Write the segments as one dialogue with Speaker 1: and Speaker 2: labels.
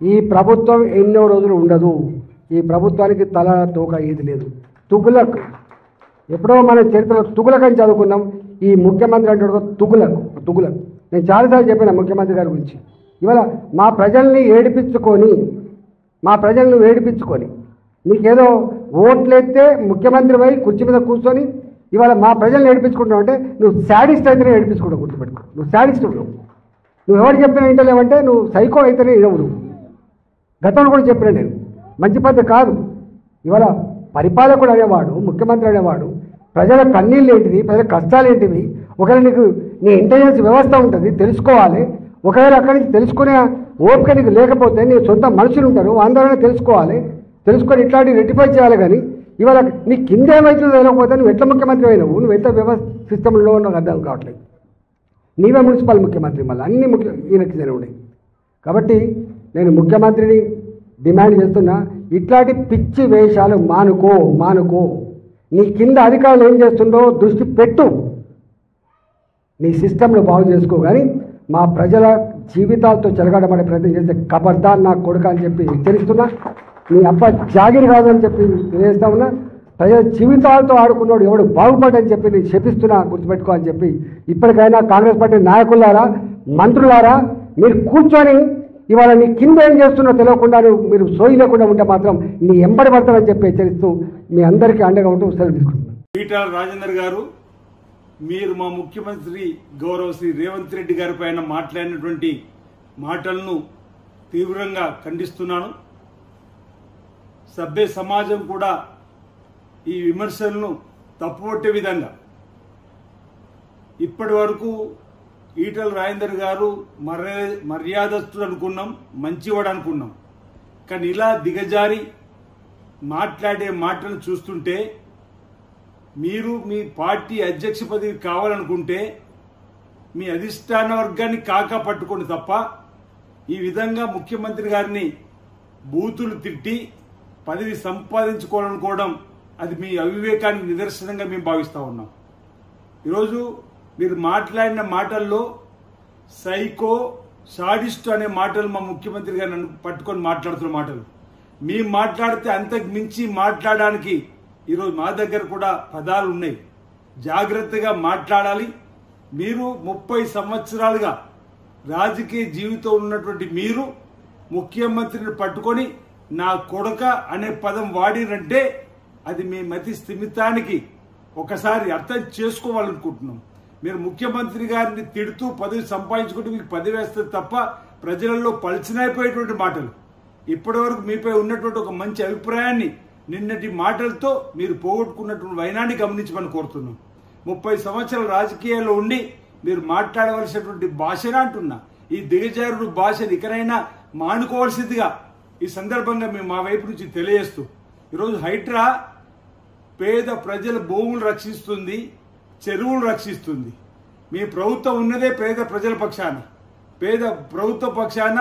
Speaker 1: ఈ ప్రభుత్వం ఎన్నో రోజులు ఉండదు. ఈ ప్రభుత్వానికి తల తోక ఏది లేదు. తుగులక్ ఎప్పుడో మన చరిత్రలో తుగులక్ అని చదువుకున్నాం. ఈ ముఖ్యమంత్రి అంటే తుగులక్. నేను చాలాసార్లు చెప్పిన ముఖ్యమంత్రి గారి గురించి. ఇవాళ మా ప్రజల్ని ఏడిపించుకొని నీకేదో ఓట్లెత్తే ముఖ్యమంత్రి పోయి కుర్చీ మీద కూర్చొని ఇవాళ మా ప్రజల్ని ఏడిపించుకుంటావు అంటే నువ్వు శాడిస్ట్ అయితేనే ఏడిపించుకుంటావు. గుర్తుపెట్టుకో, నువ్వు శాడిస్ట్. నువ్వు ఎవరు చెప్పినా వింటలేవంటే నువ్వు సైకో అయితేనే ఇవ్వడు. గతంలో కూడా చెప్పినా నేను మంచి పద్ధతి కాదు. ఇవాళ పరిపాలకుడు అనేవాడు, ముఖ్యమంత్రి అనేవాడు ప్రజల కన్నీళ్ళు ఏంటిది, ప్రజల కష్టాలు ఏంటివి, ఒకవేళ నీకు నీ ఇంటెలిజెన్స్ వ్యవస్థ ఉంటుంది, తెలుసుకోవాలి. ఒకవేళ అక్కడి నుంచి తెలుసుకునే ఓపిక నీకు లేకపోతే నీ సొంత మనుషులు ఉంటారు, అందరూ తెలుసుకొని ఇట్లాంటివి రెక్టిఫై చేయాలి. కానీ ఇవాళ నీ కింద ఏమవుతుందో తెలియకపోతే నువ్వు ఎట్లా ముఖ్యమంత్రి అయినావు, నువ్వు ఎంత వ్యవస్థ సిస్టంలో నాకు అర్థం కావట్లేదు. నీవే మున్సిపల్ ముఖ్యమంత్రి, మళ్ళీ అన్ని ఈయనకి ఉన్నాయి. కాబట్టి నేను ముఖ్యమంత్రిని డిమాండ్ చేస్తున్నా, ఇట్లాంటి పిచ్చి వేషాలు మానుకో. నీ కింద అధికారులు ఏం చేస్తుందో దృష్టి పెట్టు, నీ సిస్టమ్ను బాగు చేసుకో. కానీ మా ప్రజల జీవితాలతో చెలగాటపడే ప్రయత్నం చేస్తే ఖబర్దార్ నా కొడుక అని చెప్పి హెచ్చరిస్తున్నా. నీ అబ్బ జాగిరి కాదని చెప్పి తెలియజేస్తా ఉన్నా. ప్రజల జీవితాలతో ఆడుకున్నాడు ఎవడు బాగుపడని చెప్పి నేను శపిస్తున్నా, గుర్తుపెట్టుకో అని చెప్పి. ఇప్పటికైనా కాంగ్రెస్ పార్టీ నాయకులారా, మంత్రులారా, మీరు కూర్చొని ఇవాళ నీ కింద ఏం చేస్తున్నా తెలియకుండా మీరు సోయి లేకుండా ఉంటే మాత్రం నీ ఎంబడి పడతామని చెప్పి హెచ్చరిస్తూ మీ అందరికీ అండగా ఉంటూ సెలవు తీసుకుంటున్నాను.
Speaker 2: ఈటల రాజేందర్ గారు, మీరు మా ముఖ్యమంత్రి గౌరవ శ్రీ రేవంత్ రెడ్డి గారి పైన మాట్లాడినటువంటి మాటలను తీవ్రంగా ఖండిస్తున్నాను. సభ్య సమాజం కూడా ఈ విమర్శలను తప్పుపట్టే విధంగా ఇప్పటి వరకు ఈటల రాజేందర్ గారు మర్యాదస్తుడు అనుకున్నాం, మంచివాడు అనుకున్నాం. కానీ ఇలా దిగజారి మాట్లాడే మాటలను చూస్తుంటే మీరు మీ పార్టీ అధ్యక్ష పదవి కావాలనుకుంటే మీ అధిష్టాన వర్గాన్ని కాకా పట్టుకోండి తప్ప ఈ విధంగా ముఖ్యమంత్రి గారిని బూతులు తిట్టి పదవి సంపాదించుకోవాలనుకోవడం అది మీ అవివేకానికి నిదర్శనంగా మేము భావిస్తా ఉన్నాం. ఈరోజు మీరు మాట్లాడిన మాటల్లో సైకో, షాడిస్ట్ అనే మాటలు మా ముఖ్యమంత్రి గారిని పట్టుకొని మాట్లాడుతున్న మాటలు. మేము మాట్లాడితే అంతకు మించి మాట్లాడడానికి ఈరోజు మా దగ్గర కూడా పదాలు ఉన్నాయి. జాగ్రత్తగా మాట్లాడాలి. మీరు 30 సంవత్సరాలుగా రాజకీయ జీవితం ఉన్నటువంటి మీరు ముఖ్యమంత్రిని పట్టుకొని నా కొడుక అనే పదం వాడినంటే అది మీ మతి స్థిమితానికి ఒకసారి అర్థం చేసుకోవాలనుకుంటున్నాం. మీరు ముఖ్యమంత్రి గారిని తిడుతూ పదవి సంపాదించుకుంటూ మీకు పదవి వేస్తుంది తప్ప ప్రజలలో పలిచినైపోయేటువంటి మాటలు. ఇప్పటి వరకు మీపై ఉన్నటువంటి ఒక మంచి అభిప్రాయాన్ని నిన్నటి మాటలతో మీరు పోగొట్టుకున్నటువంటి వైనాన్ని గమనించమని కోరుతున్నాం. 30 సంవత్సరాల రాజకీయాల్లో ఉండి మీరు మాట్లాడవలసినటువంటి భాషన అంటున్నా ఈ దిగజారుడు భాషను ఇకనైనా మానుకోవాల్సిందిగా ఈ సందర్భంగా మేము మా వైపు నుంచి తెలియజేస్తూ, ఈరోజు హైడ్రా పేద ప్రజల భూములు రక్షిస్తుంది, చెరువులు రక్షిస్తుంది. మీ ప్రభుత్వం ఉన్నదే పేద ప్రజల పక్షాన. పేద ప్రభుత్వ పక్షాన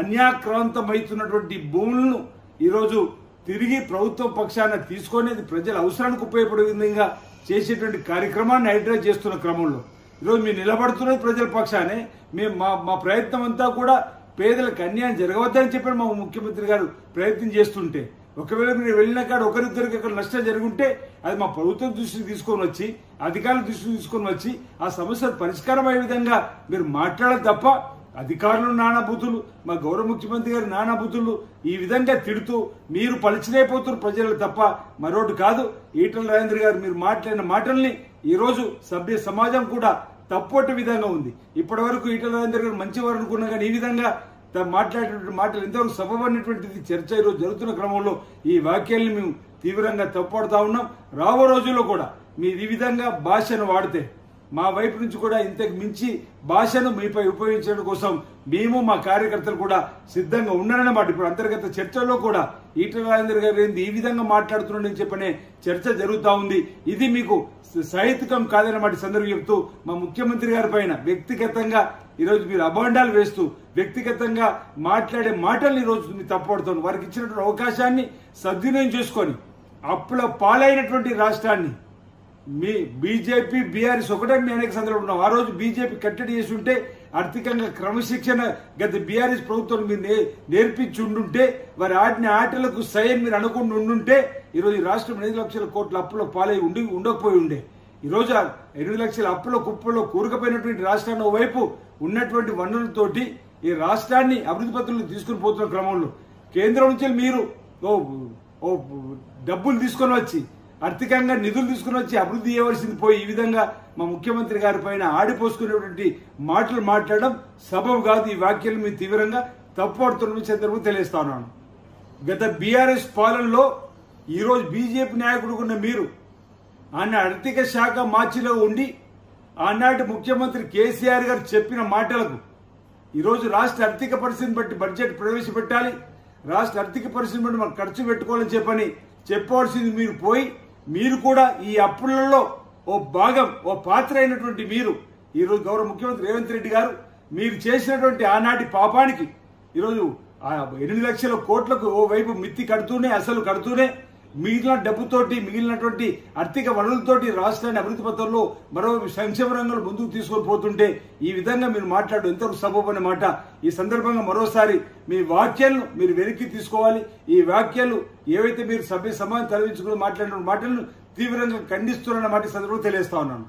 Speaker 2: అన్యాక్రాంతమవుతున్నటువంటి భూములను ఈరోజు తిరిగి ప్రభుత్వ పక్షాన తీసుకొని ప్రజల అవసరానికి ఉపయోగపడే విధంగా చేసేటువంటి కార్యక్రమాన్ని హైడ్రా చేస్తున్న క్రమంలో ఈరోజు మీరు నిలబడుతున్నది ప్రజల పక్షానే. మేము మా ప్రయత్నం అంతా కూడా పేదలకు అన్యాయం జరగవద్దని చెప్పి మా ముఖ్యమంత్రి గారు ప్రయత్నం చేస్తుంటే, ఒకవేళ మీరు వెళ్ళిన కాడ ఒకరిద్దరికి అక్కడ నష్టం జరుగుంటే అది మా ప్రభుత్వం దృష్టికి తీసుకొని వచ్చి, అధికారుల దృష్టికి తీసుకొని వచ్చి ఆ సమస్య పరిష్కారం అయ్యే విధంగా మీరు మాట్లాడాలి తప్ప అధికారులు నానాబుద్ధులు, మా గౌరవ ముఖ్యమంత్రి గారు నానాబుద్ధులు ఈ విధంగా తిడుతూ మీరు పలిచినైపోతున్నారు ప్రజలు తప్ప మరొకటి కాదు. ఈటల రాజేందర్ గారు మీరు మాట్లాడిన మాటల్ని ఈరోజు సభ్య సమాజం కూడా తప్పొట్టే విధంగా ఉంది. ఇప్పటి వరకు ఈటల రాజేందర్ గారు మంచివారు అనుకున్నా కానీ ఈ విధంగా మాట్లాడేటువంటి మాటలు ఎంతవరకు సబబడినటువంటిది చర్చ ఈరోజు జరుగుతున్న క్రమంలో ఈ వాక్యాల్ని మేము తీవ్రంగా తప్పుపడతా ఉన్నాం. రాబో రోజుల్లో కూడా మీరు ఈ విధంగా భాషను వాడితే మా వైపు నుంచి కూడా ఇంతకు మించి భాషను మీపై ఉపయోగించడం కోసం మేము మా కార్యకర్తలు కూడా సిద్ధంగా ఉన్నారన్నమాట. ఇప్పుడు అంతర్గత చర్చలో కూడా ఈటల రాజేందర్ గారు ఏంది ఈ విధంగా మాట్లాడుతున్నాడని చెప్పనే చర్చ జరుగుతూ ఉంది. ఇది మీకు సాహిత్యకం కాదన్నమాట సందర్భం చెప్తూ మా ముఖ్యమంత్రి గారి పైన వ్యక్తిగతంగా ఈరోజు మీరు అభాండాలు వేస్తూ వ్యక్తిగతంగా మాట్లాడే మాటల్ని ఈరోజు మీరు తప్పుపడుతున్నారు. వారికి ఇచ్చినటువంటి అవకాశాన్ని సద్వినియోగం చేసుకొని అప్పుల పాలైనటువంటి రాష్ట్రాన్ని మీ బీజేపీ బీఆర్ఎస్ ఒకటే మీ అనేక సందర్భంలో ఉన్నాం. ఆ రోజు బీజేపీ కట్టడి చేసి ఉంటే ఆర్థికంగా క్రమశిక్షణ గత బీఆర్ఎస్ ప్రభుత్వం మీరు నేర్పించి ఉండుంటే వారి ఆడిన ఆటలకు సైన్ మీరు అనుకుని ఉండుంటే ఈరోజు ఈ రాష్ట్రం 8 లక్షల కోట్ల అప్పులో పాలై ఉండకపోయి ఉండే. ఈరోజు 8 లక్షల అప్పుల కుప్పలో కూరుకుపోయినటువంటి రాష్ట్రాన్ని ఓవైపు ఉన్నటువంటి వనరులతోటి ఈ రాష్ట్రాన్ని అభివృద్ధి పత్రులు తీసుకుని పోతున్న క్రమంలో కేంద్రం నుంచి మీరు డబ్బులు తీసుకొని వచ్చి ఆర్థికంగా నిధులు తీసుకుని వచ్చి అభివృద్ధి చేయవలసింది పోయి ఈ విధంగా మా ముఖ్యమంత్రి గారి పైన ఆడిపోసుకునేటువంటి మాటలు మాట్లాడడం సబబు కాదు. ఈ వ్యాఖ్యలు మీరు తీవ్రంగా తప్పుపడుతున్న సందర్భం తెలియస్తా ఉన్నాను. గత బీఆర్ఎస్ పాలనలో ఈరోజు బీజేపీ నాయకుడు ఉన్న మీరు ఆనాటి ఆర్థిక శాఖ మార్చిలో ఉండి ఆనాటి ముఖ్యమంత్రి కేసీఆర్ గారు చెప్పిన మాటలకు ఈరోజు రాష్ట్ర ఆర్థిక పరిస్థితిని బట్టి బడ్జెట్ ప్రవేశపెట్టాలి, రాష్ట్ర ఆర్థిక పరిస్థితిని బట్టి మనం ఖర్చు పెట్టుకోవాలని చెప్పవలసింది మీరు పోయి మీరు కూడా ఈ అప్పులలో ఓ పాత్ర అయినటువంటి మీరు ఈరోజు గౌరవ ముఖ్యమంత్రి రేవంత్ రెడ్డి గారు మీరు చేసినటువంటి ఆనాటి పాపానికి ఈరోజు 8 లక్షల కోట్లకు ఓవైపు మిత్తి కడుతూనే అసలు కడుతూనే మిగిలిన డబ్బుతోటి మిగిలినటువంటి ఆర్థిక వనరులతోటి రాష్ట్రాన్ని అభివృద్ధి పథంలో మరోవైపు సంక్షేమ రంగంలో ముందుకు తీసుకొని పోతుంటే ఈ విధంగా మీరు మాట్లాడడం ఎంతవరకు సబబు మాట. ఈ సందర్భంగా మరోసారి మీ వ్యాఖ్యలను మీరు వెనక్కి తీసుకోవాలి. ఈ వ్యాఖ్యలు ఏవైతే మీరు సమాజం తరలించుకుని మాట్లాడిన మాటలను తీవ్రంగా ఖండిస్తున్నారన్న మాట సందర్భంగా తెలియజేస్తా ఉన్నాను.